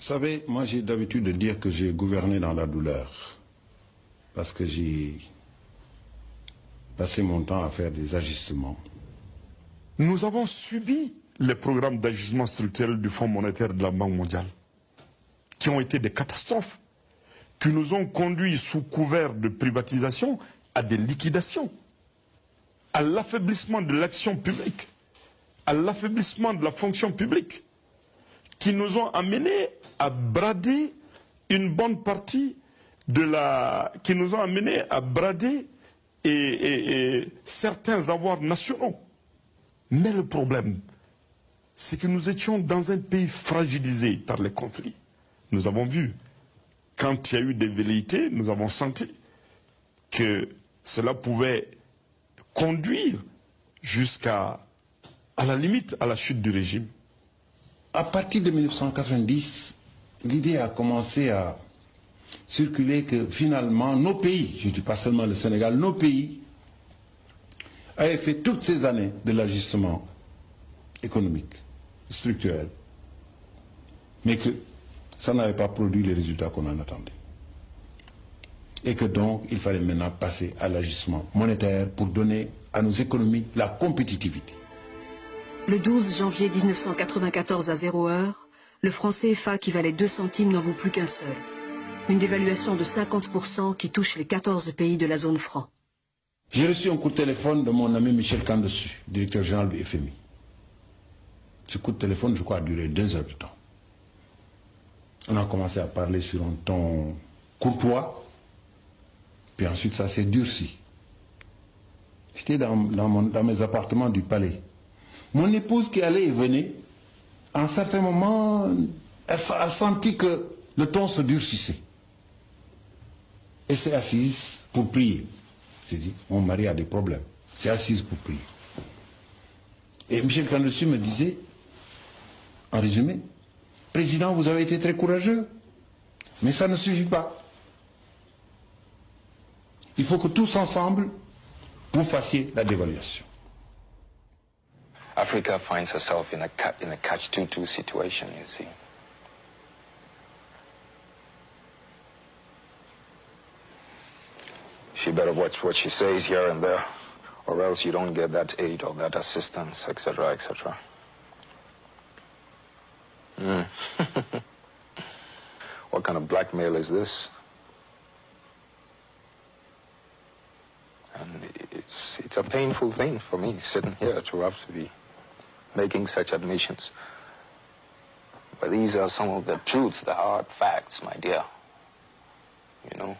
savez, moi j'ai d'habitude de dire que j'ai gouverné dans la douleur. Parce que j'ai passé mon temps à faire des ajustements. Nous avons subi les programmes d'ajustement structurel du Fonds monétaire de la Banque mondiale, qui ont été des catastrophes, qui nous ont conduits sous couvert de privatisation à des liquidations, à l'affaiblissement de l'action publique, à l'affaiblissement de la fonction publique, qui nous ont amenés à brader une bonne partie de la... qui nous ont amenés à brader certains avoirs nationaux. Mais le problème, c'est que nous étions dans un pays fragilisé par les conflits. Nous avons vu, quand il y a eu des velléités, nous avons senti que cela pouvait conduire jusqu'à la limite, à la chute du régime. À partir de 1990, l'idée a commencé à circuler que finalement nos pays, je ne dis pas seulement le Sénégal, nos pays avaient fait toutes ces années de l'ajustement économique, structurel, mais que ça n'avait pas produit les résultats qu'on en attendait. Et que donc il fallait maintenant passer à l'ajustement monétaire pour donner à nos économies la compétitivité. Le 12 janvier 1994 à 0 heure, le franc CFA qui valait 2 centimes n'en vaut plus qu'un seul. Une dévaluation de 50% qui touche les 14 pays de la zone franc. J'ai reçu un coup de téléphone de mon ami Michel Kandessu, directeur général du FMI. Ce coup de téléphone, je crois, a duré 2 heures de temps. On a commencé à parler sur un ton courtois, puis ensuite ça s'est durci. J'étais dans mes appartements du palais. Mon épouse qui allait et venait, à un certain moment, elle a senti que le ton se durcissait. Elle s'est assise pour prier. J'ai dit, mon mari a des problèmes. C'est assise pour prier. Et Michel Kandessu me disait, en résumé, Président, vous avez été très courageux, mais ça ne suffit pas. Il faut que tous ensemble, vous fassiez la dévaluation. Africa finds herself in a catch-22 situation, you see. She better watch what she says here and there, or else you don't get that aid or that assistance, etc., etc. What kind of blackmail is this? And it's a painful thing for me, sitting here, to have to be making such admissions. But these are some of the truths, the hard facts, my dear. You know?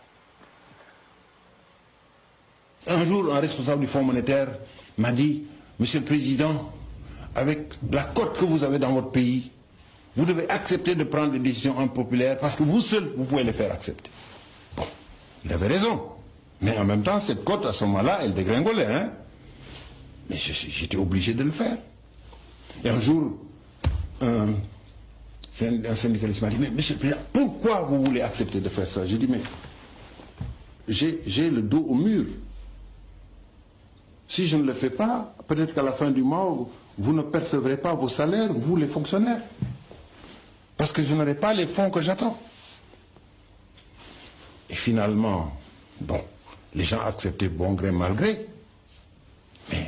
Un jour, un responsable du Fonds monétaire m'a dit, Monsieur le Président, avec la cote que vous avez dans votre pays, vous devez accepter de prendre des décisions impopulaires parce que vous seul, vous pouvez les faire accepter. Bon, il avait raison. Mais en même temps, cette cote, à ce moment-là, elle dégringolait. Hein? Mais j'étais obligé de le faire. Et un jour, un syndicaliste m'a dit, mais Monsieur le Président, pourquoi vous voulez accepter de faire ça? J'ai dit, mais j'ai le dos au mur. Si je ne le fais pas, peut-être qu'à la fin du mois, vous ne percevrez pas vos salaires, vous les fonctionnaires. Parce que je n'aurai pas les fonds que j'attends. Et finalement, bon, les gens acceptaient bon gré, mal gré. Mais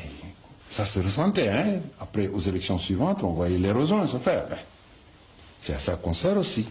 ça se ressentait, hein. Après, aux élections suivantes, on voyait l'érosion se faire. C'est à ça qu'on sert aussi.